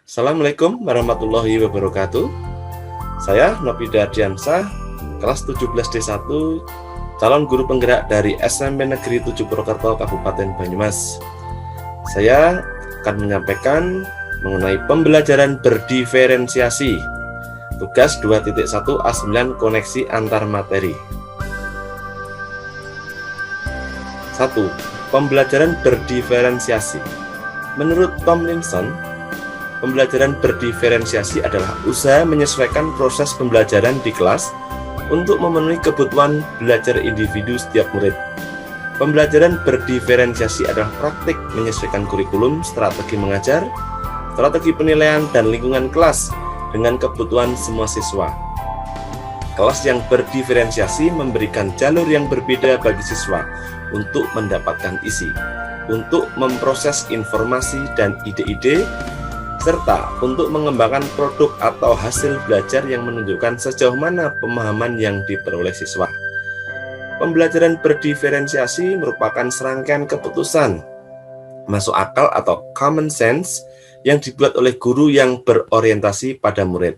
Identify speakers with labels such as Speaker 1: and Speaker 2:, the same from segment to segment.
Speaker 1: Assalamualaikum warahmatullahi wabarakatuh. Saya Nopida Ardiansyah, kelas 17D1, calon guru penggerak dari SMP Negeri 7 Purwokerto, Kabupaten Banyumas. Saya akan menyampaikan mengenai pembelajaran berdiferensiasi. Tugas 2.1 A9 koneksi antar materi. 1. Pembelajaran berdiferensiasi. Menurut Tomlinson, pembelajaran berdiferensiasi adalah usaha menyesuaikan proses pembelajaran di kelas untuk memenuhi kebutuhan belajar individu setiap murid. Pembelajaran berdiferensiasi adalah praktik menyesuaikan kurikulum, strategi mengajar, strategi penilaian, dan lingkungan kelas dengan kebutuhan semua siswa. Kelas yang berdiferensiasi memberikan jalur yang berbeda bagi siswa untuk mendapatkan isi, untuk memproses informasi dan ide-ide, serta untuk mengembangkan produk atau hasil belajar yang menunjukkan sejauh mana pemahaman yang diperoleh siswa. Pembelajaran berdiferensiasi merupakan serangkaian keputusan masuk akal atau common sense yang dibuat oleh guru yang berorientasi pada murid.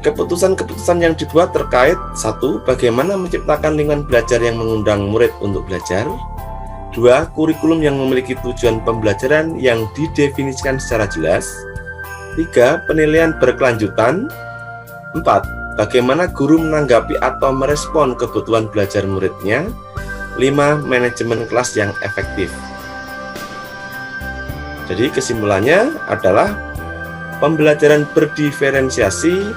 Speaker 1: Keputusan-keputusan yang dibuat terkait 1. Bagaimana menciptakan lingkungan belajar yang mengundang murid untuk belajar. 2. Kurikulum yang memiliki tujuan pembelajaran yang didefinisikan secara jelas. 3. Penilaian berkelanjutan. 4. Bagaimana guru menanggapi atau merespon kebutuhan belajar muridnya. 5. Manajemen kelas yang efektif. Jadi kesimpulannya adalah pembelajaran berdiferensiasi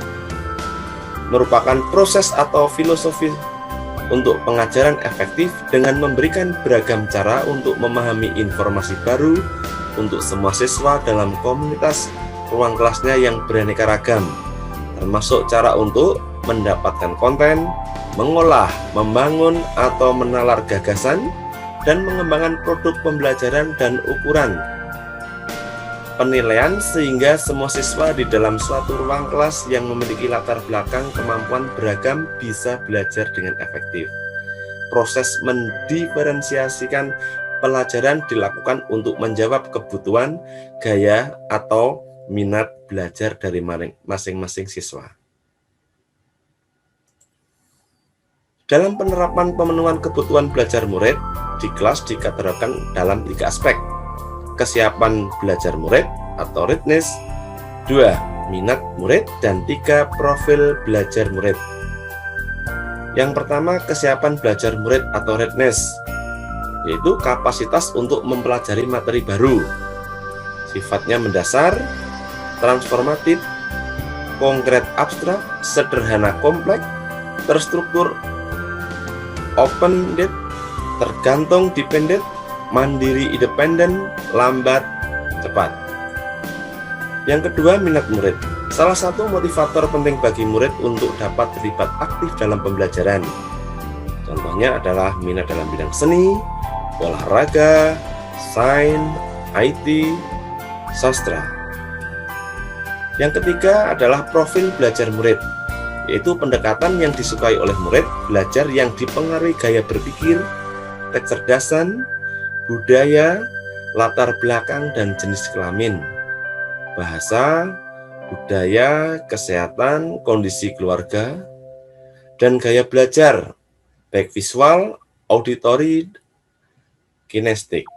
Speaker 1: merupakan proses atau filosofi untuk pengajaran efektif dengan memberikan beragam cara untuk memahami informasi baru untuk semua siswa dalam komunitas ruang kelasnya yang beraneka ragam, termasuk cara untuk mendapatkan konten, mengolah, membangun atau menalar gagasan, dan mengembangkan produk pembelajaran dan ukuran penilaian sehingga semua siswa di dalam suatu ruang kelas yang memiliki latar belakang kemampuan beragam bisa belajar dengan efektif. Proses mendiferensiasikan pelajaran dilakukan untuk menjawab kebutuhan, gaya, atau minat belajar dari masing-masing siswa. Dalam penerapan pemenuhan kebutuhan belajar murid, di kelas dikategorikan dalam 3 aspek. Kesiapan belajar murid atau readiness, 2. Minat murid, dan 3. Profil belajar murid. Yang pertama, kesiapan belajar murid atau readiness, yaitu kapasitas untuk mempelajari materi baru. Sifatnya mendasar, transformatif, konkret abstrak, sederhana kompleks, terstruktur open-ended, tergantung dependent, mandiri independen, lambat, cepat. Yang kedua, minat murid. Salah satu motivator penting bagi murid untuk dapat terlibat aktif dalam pembelajaran. Contohnya adalah minat dalam bidang seni, olahraga, sains, IT, sastra. Yang ketiga adalah profil belajar murid, yaitu pendekatan yang disukai oleh murid belajar yang dipengaruhi gaya berpikir, kecerdasan, budaya, latar belakang, dan jenis kelamin, bahasa, budaya, kesehatan, kondisi keluarga, dan gaya belajar, baik visual, auditory, kinestetik.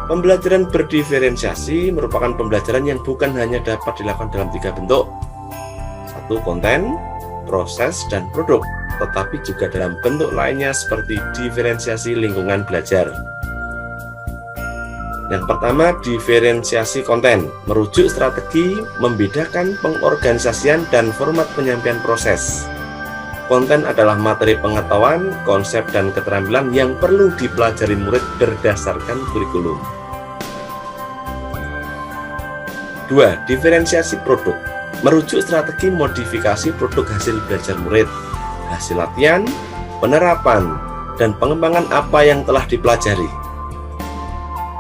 Speaker 1: Pembelajaran berdiferensiasi merupakan pembelajaran yang bukan hanya dapat dilakukan dalam 3 bentuk. 1. Konten, proses, dan produk, tetapi juga dalam bentuk lainnya seperti diferensiasi lingkungan belajar. Yang pertama, diferensiasi konten, merujuk strategi, membedakan pengorganisasian dan format penyampaian proses. Konten adalah materi pengetahuan, konsep, dan keterampilan yang perlu dipelajari murid berdasarkan kurikulum. 2. Diferensiasi produk, merujuk strategi modifikasi produk hasil belajar murid, hasil latihan, penerapan, dan pengembangan apa yang telah dipelajari.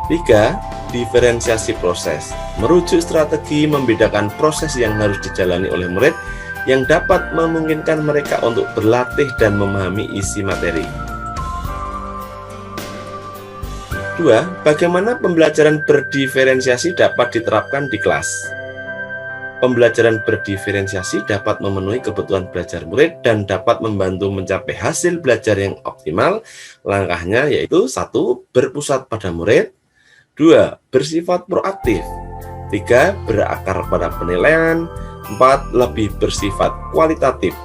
Speaker 1: 3. Diferensiasi proses, merujuk strategi membedakan proses yang harus dijalani oleh murid yang dapat memungkinkan mereka untuk berlatih dan memahami isi materi. 2. Bagaimana pembelajaran berdiferensiasi dapat diterapkan di kelas? Pembelajaran berdiferensiasi dapat memenuhi kebutuhan belajar murid dan dapat membantu mencapai hasil belajar yang optimal. Langkahnya yaitu 1. Berpusat pada murid, 2. Bersifat proaktif, 3. Berakar pada penilaian, 4. Lebih bersifat kualitatif,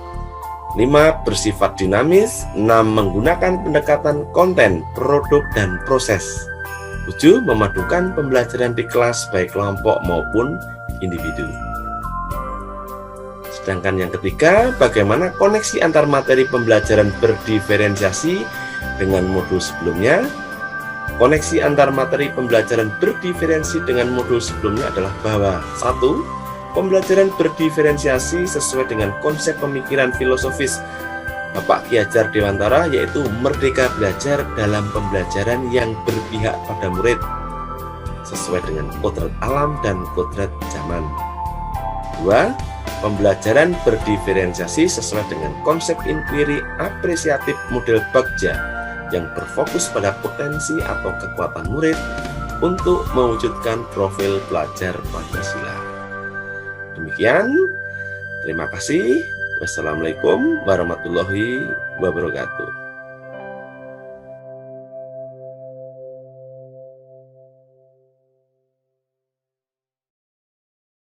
Speaker 1: 5. Bersifat dinamis, 6. Menggunakan pendekatan konten, produk, dan proses, 7. Memadukan pembelajaran di kelas baik kelompok maupun individu. Sedangkan yang ketiga, bagaimana koneksi antar materi pembelajaran berdiferensiasi dengan modul sebelumnya? Koneksi antar materi pembelajaran berdiferensi dengan modul sebelumnya adalah bahwa 1. Pembelajaran berdiferensiasi sesuai dengan konsep pemikiran filosofis Bapak Ki Hajar Dewantara, yaitu merdeka belajar dalam pembelajaran yang berpihak pada murid sesuai dengan kodrat alam dan kodrat zaman. 2. Pembelajaran berdiferensiasi sesuai dengan konsep inquiry apresiatif model Bagja yang berfokus pada potensi atau kekuatan murid untuk mewujudkan profil pelajar Pancasila. Demikian, terima kasih. Wassalamualaikum warahmatullahi wabarakatuh.